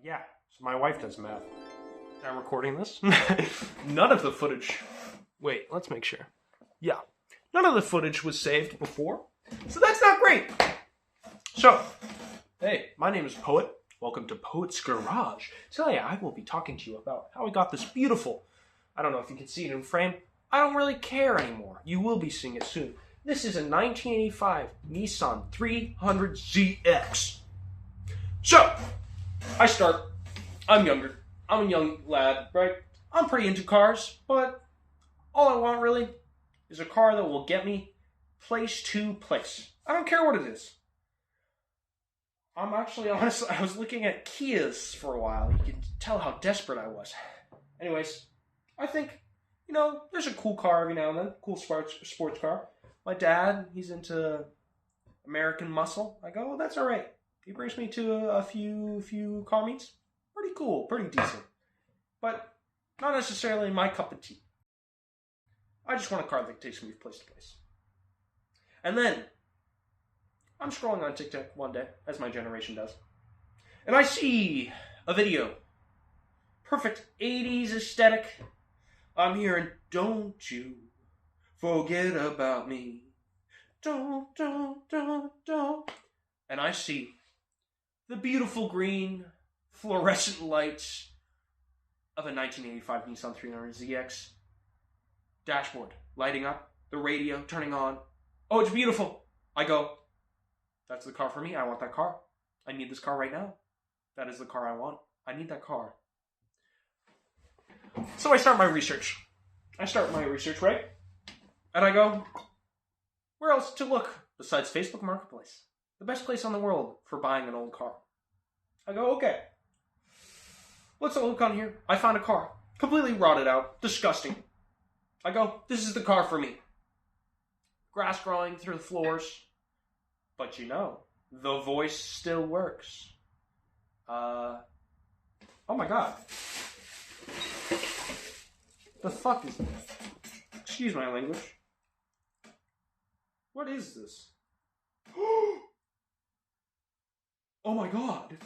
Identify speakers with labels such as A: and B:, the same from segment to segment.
A: Yeah, so my wife does math. I'm recording this. None of the footage. Wait, let's make sure. Yeah, none of the footage was saved before, so that's not great. So, hey, my name is Poet. Welcome to Poet's Garage. Today I will be talking to you about how I got this beautiful, I don't know if you can see it in frame, I don't really care anymore. You will be seeing it soon. This is a 1985 Nissan 300ZX. So, I'm younger. I'm a young lad, right? I'm pretty into cars, but all I want really is a car that will get me place to place. I don't care what it is. I'm actually, honestly, I was looking at Kias for a while. You can tell how desperate I was. Anyways, I think, there's a cool car every now and then. Cool sports car. My dad, he's into American muscle. I go, well, that's all right. He brings me to a few car meets. Pretty cool, pretty decent. But not necessarily my cup of tea. I just want a car that takes me place to place. And then, I'm scrolling on TikTok one day, as my generation does, and I see a video. Perfect 80s aesthetic. I'm hearing, don't you forget about me. Don't. And I see the beautiful green fluorescent lights of a 1985 Nissan 300ZX. Dashboard lighting up, the radio turning on. Oh, it's beautiful. I go, that's the car for me. I want that car. I need this car right now. That is the car I want. I need that car. So I start my research. Right? And I go, where else to look besides Facebook Marketplace? The best place on the world for buying an old car. I go, okay. Let's look on here. I found a car. Completely rotted out. Disgusting. I go, this is the car for me. Grass growing through the floors. But the voice still works. Oh my god. The fuck is this? Excuse my language. What is this? Oh my god.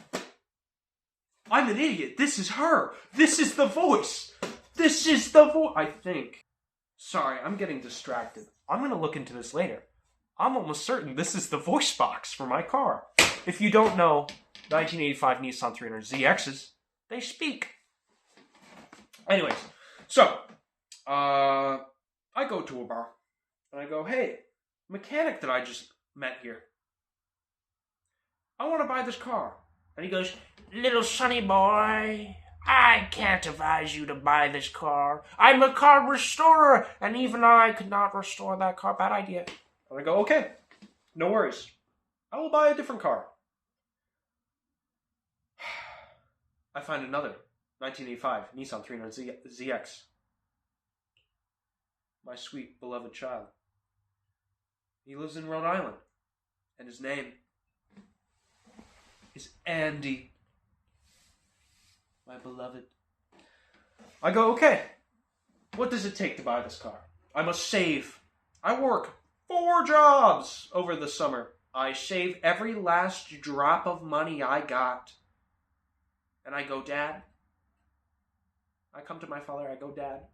A: I'm an idiot. This is her. This is the voice. I think. Sorry, I'm getting distracted. I'm going to look into this later. I'm almost certain this is the voice box for my car. If you don't know, 1985 Nissan 300ZXs, they speak. Anyways, so, I go to a bar, and I go, hey, mechanic that I just met here, I want to buy this car. And he goes, little sonny boy, I can't advise you to buy this car. I'm a car restorer, and even I could not restore that car. Bad idea. And I go, okay, no worries. I will buy a different car. I find another 1985 Nissan 300ZX. My sweet, beloved child. He lives in Rhode Island, and his name is Andy. My beloved. I go, okay, what does it take to buy this car? I must save. I work 4 jobs over the summer. I save every last drop of money I got. And I go, Dad. I come to my father, I go, Dad.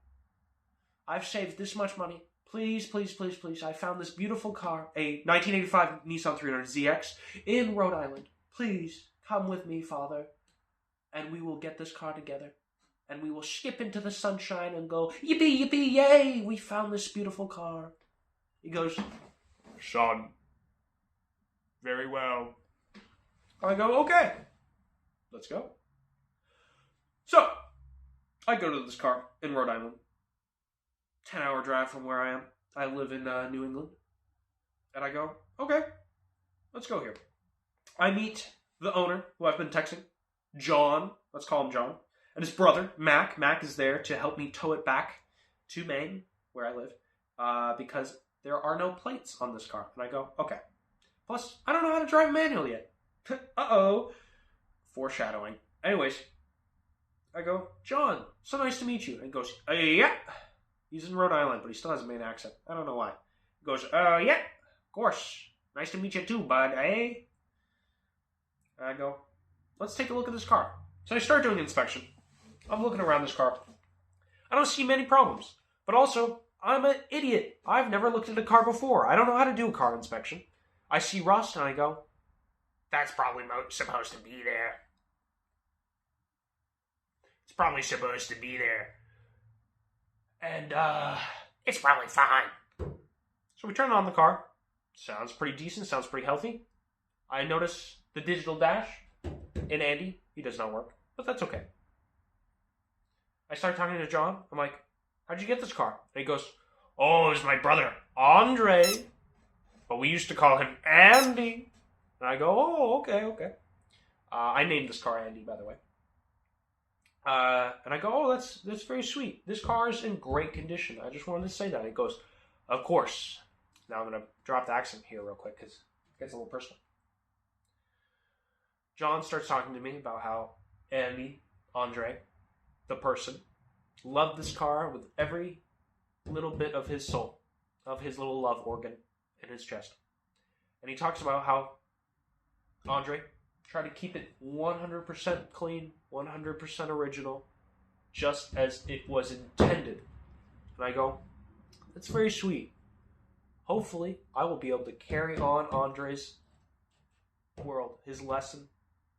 A: I've saved this much money. Please, please, please, please. I found this beautiful car, a 1985 Nissan 300ZX in Rhode Island. Please, come with me, Father. And we will get this car together. And we will skip into the sunshine and go, yippee, yippee, yay, we found this beautiful car. He goes, son, very well. I go, okay, let's go. So, I go to this car in Rhode Island. 10-hour drive from where I am. I live in New England. And I go, okay, let's go here. I meet the owner, who I've been texting, John, let's call him John, and his brother, Mac. Mac is there to help me tow it back to Maine, where I live, because there are no plates on this car. And I go, okay. Plus, I don't know how to drive manual yet. Uh-oh. Foreshadowing. Anyways, I go, John, so nice to meet you. And he goes, yeah. He's in Rhode Island, but he still has a Maine accent. I don't know why. He goes, yeah, of course. Nice to meet you too, bud, eh? And I go, let's take a look at this car. So I start doing inspection. I'm looking around this car. I don't see many problems. But also, I'm an idiot. I've never looked at a car before. I don't know how to do a car inspection. I see rust and I go, that's probably supposed to be there. It's probably supposed to be there. And, it's probably fine. So we turn on the car. Sounds pretty decent. Sounds pretty healthy. I notice the digital dash in Andy. He does not work. But that's okay. I start talking to John. I'm like, how'd you get this car? And he goes, oh, it was my brother, Andre. But we used to call him Andy. And I go, oh, okay. I named this car Andy, by the way. And I go, oh, that's very sweet. This car is in great condition. I just wanted to say that. And he goes, of course. Now I'm going to drop the accent here real quick because it gets a little personal. John starts talking to me about how Andy, Andre, the person, loved this car with every little bit of his soul, of his little love organ in his chest. And he talks about how Andre tried to keep it 100% clean, 100% original, just as it was intended. And I go, that's very sweet. Hopefully, I will be able to carry on Andre's world, his lesson,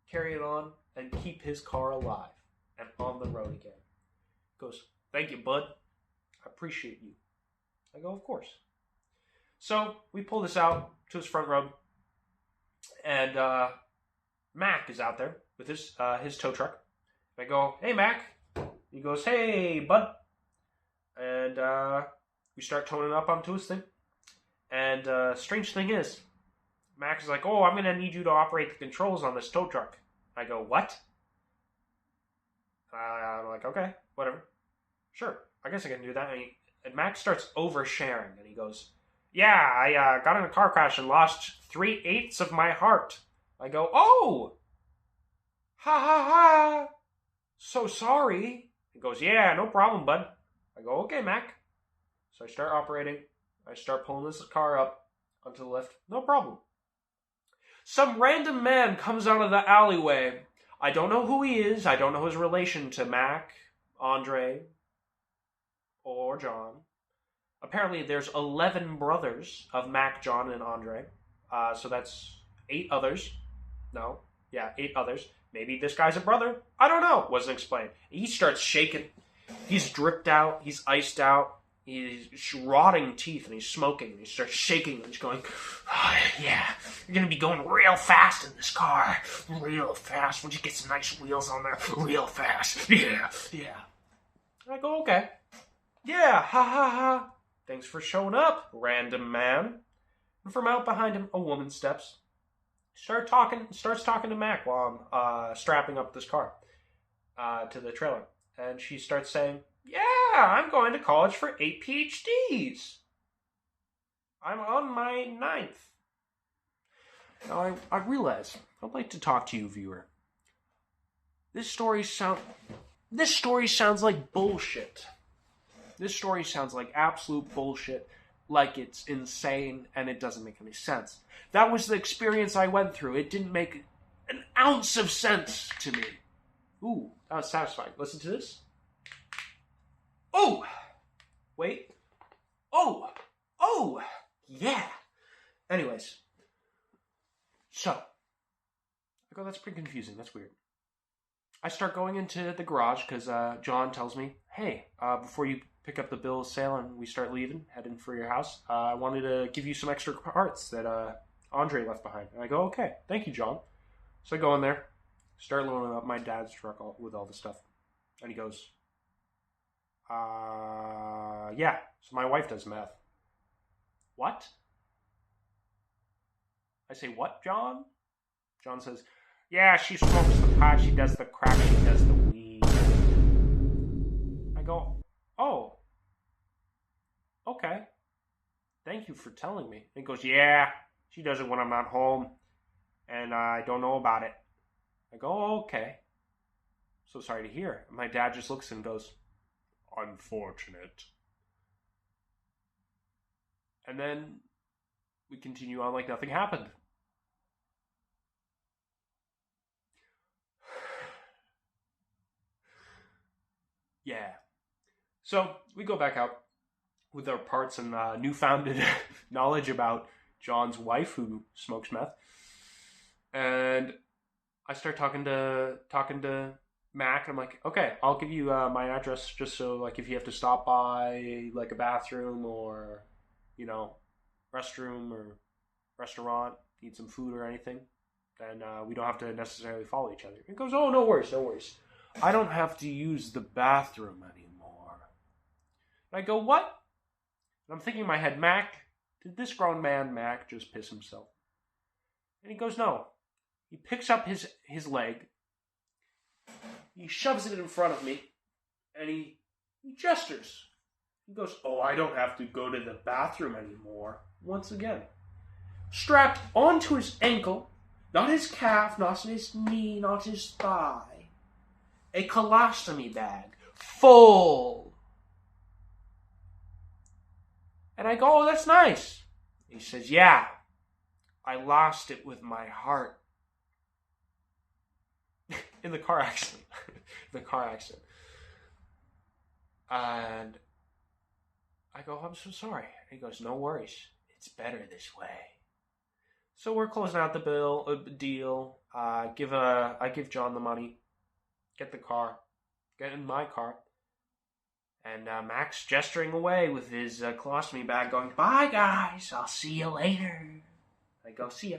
A: carry it on, and keep his car alive and on the road again. He goes, thank you, bud. I appreciate you. I go, of course. So we pull this out to his front road, and Mac is out there with his tow truck. I go, hey, Mac. He goes, hey, bud. And we start towing it up onto his thing. And strange thing is, Mac is like, oh, I'm going to need you to operate the controls on this tow truck. I go, what? I'm like, okay, whatever. Sure, I guess I can do that. And Mac starts oversharing. And he goes, yeah, I got in a car crash and lost 3/8 of my heart. I go, oh! Ha ha ha! So sorry. He goes, yeah, no problem, bud. I go, okay, Mac. So I start operating. I start pulling this car up onto the lift. No problem. Some random man comes out of the alleyway. I don't know who he is. I don't know his relation to Mac, Andre, or John. Apparently, there's 11 brothers of Mac, John, and Andre. So that's 8 others. No. Yeah, 8 others. Maybe this guy's a brother. I don't know. Wasn't explained. He starts shaking. He's dripped out. He's iced out. He's rotting teeth, and he's smoking. And he starts shaking, and he's going, oh, yeah, you're going to be going real fast in this car. Real fast. Once you get some nice wheels on there, real fast. Yeah. I go, okay. Yeah, ha ha ha. Thanks for showing up, random man. And from out behind him, a woman steps. Starts talking to Mac while I'm strapping up this car to the trailer. And she starts saying, yeah, I'm going to college for 8 PhDs. I'm on my 9th. Now, I realize, I'd like to talk to you, viewer. This story sounds like bullshit. This story sounds like absolute bullshit, like it's insane, and it doesn't make any sense. That was the experience I went through. It didn't make an ounce of sense to me. Ooh, that was satisfying. Listen to this. Oh! Wait. Oh! Yeah! Anyways. So. I go, that's pretty confusing. That's weird. I start going into the garage because John tells me, hey, before you pick up the bill of sale and we start leaving, heading for your house, I wanted to give you some extra parts that Andre left behind. And I go, okay, thank you, John. So I go in there, start loading up my dad's truck with all the stuff. And he goes, yeah, so my wife does meth. What? I say, what, John? John says, yeah, she smokes the pot, she does the crack, she does the weed. I go, oh, okay. Thank you for telling me. And he goes, yeah, she does it when I'm not home, and I don't know about it. I go, oh, okay. So sorry to hear. My dad just looks and goes, unfortunate. And then we continue on like nothing happened. Yeah. So we go back out with our parts and newfounded knowledge about John's wife who smokes meth. And I start talking to Mac, and I'm like, okay, I'll give you my address just so like if you have to stop by like a bathroom or restroom or restaurant, eat some food or anything, then we don't have to necessarily follow each other. He goes, oh, no worries, no worries. I don't have to use the bathroom anymore. And I go, what? And I'm thinking in my head, Mac, did this grown man, Mac, just piss himself? And he goes, no. He picks up his leg, he shoves it in front of me, and he gestures. He goes, oh, I don't have to go to the bathroom anymore. Once again. Strapped onto his ankle, not his calf, not his knee, not his thigh, a colostomy bag, full. And I go, oh, that's nice. He says, yeah, I lost it with my heart. In the car accident. And I go, I'm so sorry. He goes, no worries. It's better this way. So we're closing out the deal. I give John the money. Get in my car. And Max gesturing away with his colostomy bag going, bye guys, I'll see you later. I go, see ya.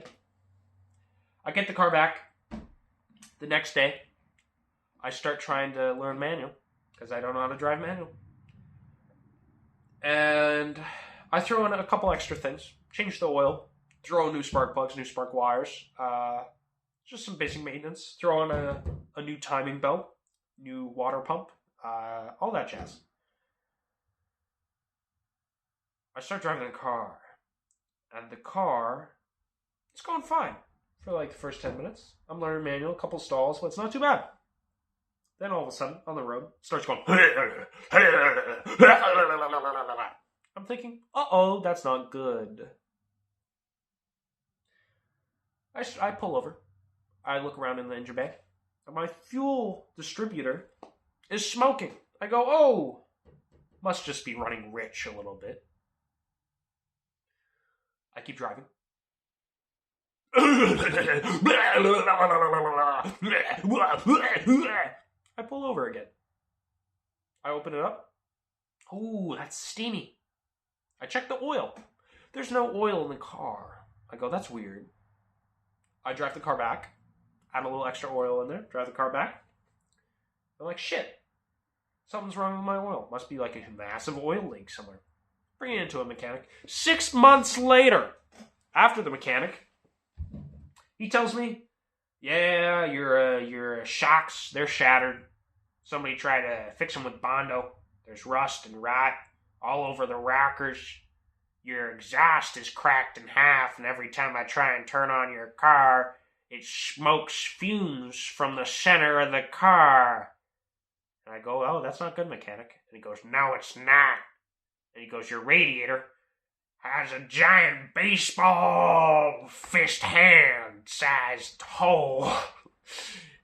A: I get the car back. The next day, I start trying to learn manual because I don't know how to drive manual. And I throw in a couple extra things. Change the oil. Throw in new spark plugs, new spark wires. Just some basic maintenance. Throw in a new timing belt. New water pump. All that jazz. I start driving the car. And the car, it's going fine. For like the first 10 minutes. I'm learning manual, a couple stalls, but it's not too bad. Then all of a sudden, on the road, it starts going. I'm thinking, uh-oh, that's not good. I pull over. I look around in the engine bay. And my fuel distributor is smoking. I go, oh, must just be running rich a little bit. I keep driving. I pull over again. I open it up. Ooh, that's steamy. I check the oil. There's no oil in the car. I go, that's weird. I drive the car back. Add a little extra oil in there. Drive the car back. I'm like, shit. Something's wrong with my oil. Must be like a massive oil leak somewhere. Bring it into a mechanic. 6 months later, after the mechanic, he tells me, yeah, your shocks, they're shattered. Somebody tried to fix them with Bondo. There's rust and rot all over the rockers. Your exhaust is cracked in half, and every time I try and turn on your car, it smokes fumes from the center of the car. And I go, oh, that's not good, mechanic. And he goes, no, it's not. And he goes, your radiator has a giant baseball fist hand-sized hole,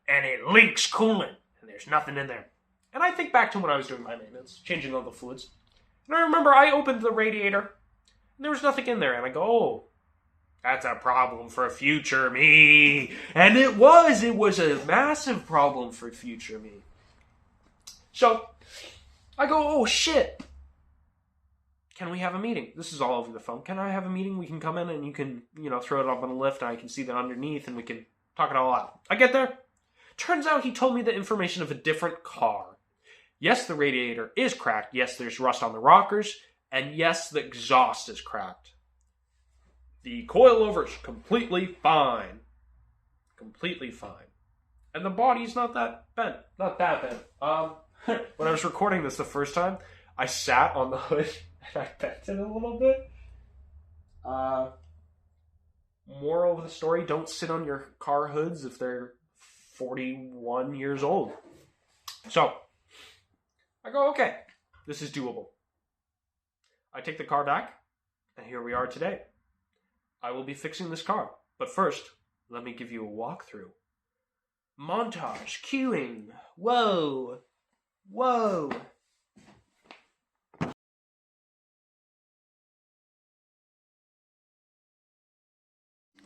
A: and it leaks coolant, and there's nothing in there. And I think back to when I was doing my maintenance, changing all the fluids. And I remember I opened the radiator, and there was nothing in there. And I go, oh, that's a problem for future me. And it was a massive problem for future me. So, I go, oh, shit. Can we have a meeting? This is all over the phone. Can I have a meeting? We can come in and you can, throw it up on the lift and I can see that underneath and we can talk it all out. I get there. Turns out he told me the information of a different car. Yes, the radiator is cracked. Yes, there's rust on the rockers. And yes, the exhaust is cracked. The coilover is completely fine. Completely fine. And the body's not that bent. Not that bent. When I was recording this the first time, I sat on the hood and I bent it a little bit. Moral of the story, don't sit on your car hoods if they're 41 years old. So, I go, okay, this is doable. I take the car back, and here we are today. I will be fixing this car. But first, let me give you a walkthrough. Montage, cueing, whoa. Whoa!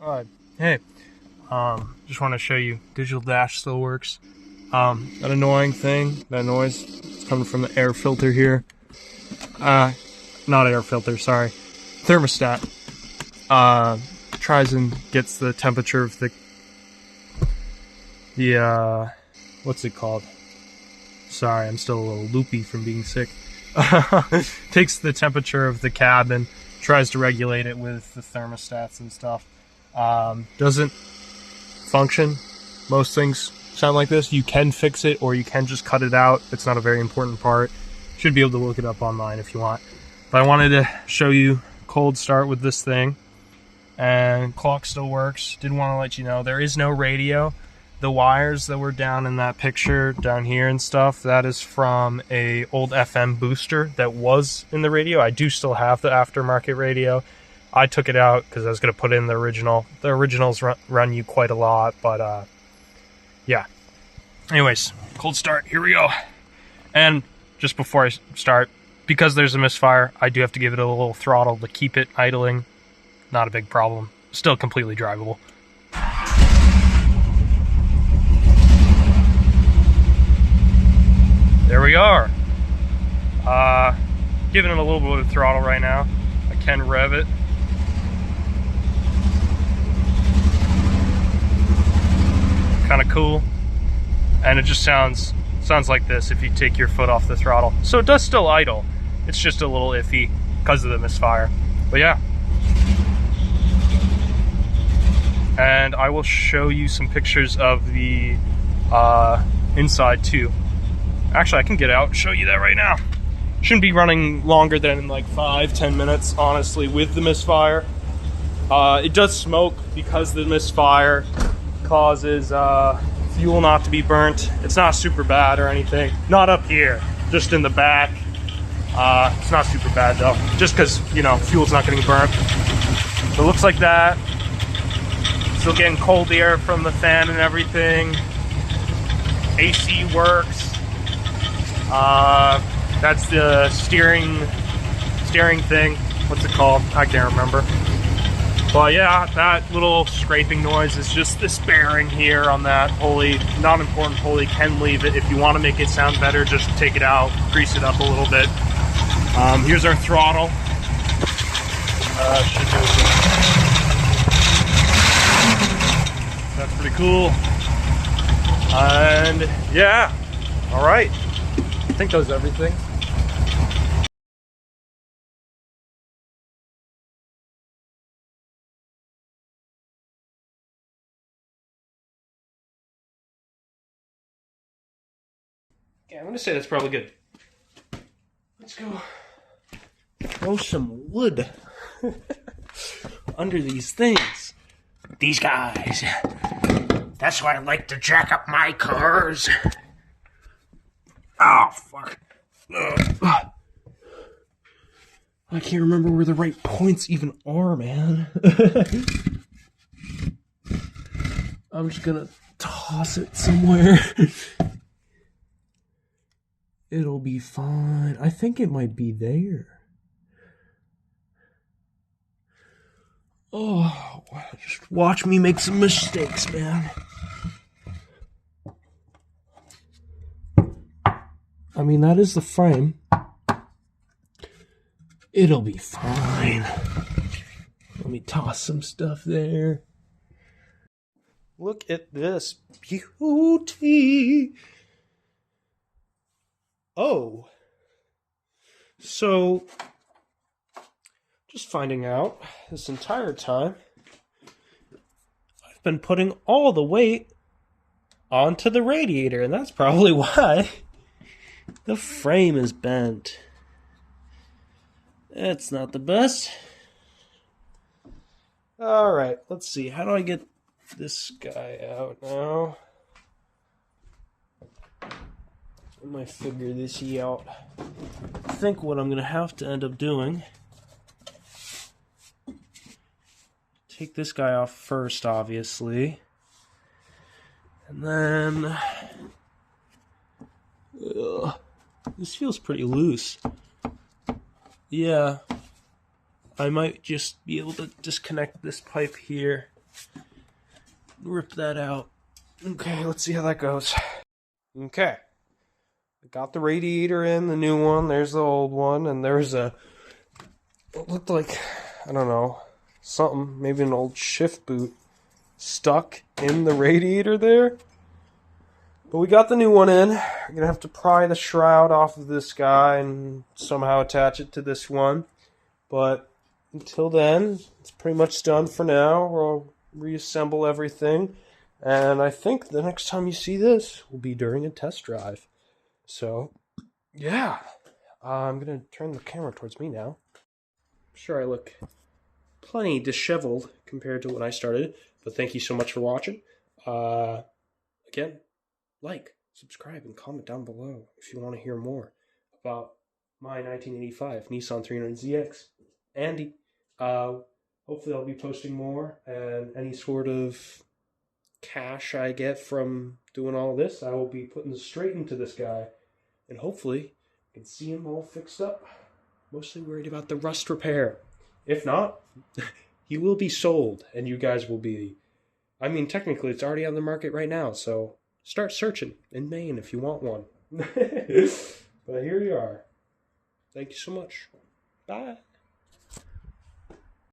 A: Alright, hey, just want to show you, digital dash still works. That annoying thing, that noise, it's coming from the air filter here. Not air filter, sorry. Thermostat. Tries and gets the temperature of the what's it called? Sorry, I'm still a little loopy from being sick. Takes the temperature of the cabin, tries to regulate it with the thermostats and stuff. Doesn't function. Most things sound like this. You can fix it or you can just cut it out. It's not a very important part. Should be able to look it up online if you want. But I wanted to show you cold start with this thing. And clock still works. Did want to let you know there is no radio. The wires that were down in that picture down here and stuff, that is from a old FM booster that was in the radio. I do still have the aftermarket radio. I took it out because I was going to put in the original. The originals run you quite a lot, but yeah. Anyways, cold start, here we go. And just before I start, because there's a misfire, I do have to give it a little throttle to keep it idling. Not a big problem. Still completely drivable. There we are. Giving it a little bit of throttle right now. I can rev it. Kind of cool. And it just sounds like this if you take your foot off the throttle. So it does still idle. It's just a little iffy because of the misfire. But yeah. And I will show you some pictures of the inside too. Actually, I can get out and show you that right now. Shouldn't be running longer than like 5-10 minutes, honestly, with the misfire. It does smoke because the misfire causes fuel not to be burnt. It's not super bad or anything. Not up here, just in the back. It's not super bad though, just because, you know, fuel's not getting burnt. So it looks like that. Still getting cold air from the fan and everything. AC works. That's the steering thing. What's it called? I can't remember. But yeah, that little scraping noise is just this bearing here on that pulley. Not important pulley, can leave it. If you want to make it sound better, just take it out, grease it up a little bit. Here's our throttle. That's pretty cool. And yeah, all right. I think that was everything. Yeah, I'm gonna say that's probably good. Let's go throw some wood under these things. These guys. That's why I like to jack up my cars. Oh, fuck. Ugh. I can't remember where the right points even are, man. I'm just gonna toss it somewhere. It'll be fine. I think it might be there. Oh, just watch me make some mistakes, man. I mean, that is the frame. It'll be fine. Let me toss some stuff there. Look at this beauty. Oh. So, just finding out this entire time, I've been putting all the weight onto the radiator, and that's probably why the frame is bent. That's not the best. Alright, let's see. How do I get this guy out now? I might figure this out. I think what I'm going to have to end up doing, take this guy off first, obviously. And then This feels pretty loose. Yeah. I might just be able to disconnect this pipe here. Rip that out. Okay, let's see how that goes. Okay. I got the radiator in, the new one. There's the old one. And there's it looked like, I don't know, something, maybe an old shift boot stuck in the radiator there. But we got the new one in. We're going to have to pry the shroud off of this guy and somehow attach it to this one. But until then, it's pretty much done for now. We'll reassemble everything. And I think the next time you see this will be during a test drive. So, yeah. I'm going to turn the camera towards me now. I'm sure I look plenty disheveled compared to when I started. But thank you so much for watching. Again, like, subscribe, and comment down below if you want to hear more about my 1985 Nissan 300ZX. Andy. Hopefully I'll be posting more, and any sort of cash I get from doing all this, I will be putting straight into this guy, and hopefully I can see him all fixed up. Mostly worried about the rust repair. If not, he will be sold, and you guys will be... I mean, technically it's already on the market right now, so start searching in Maine if you want one. But here you are. Thank you so much. Bye.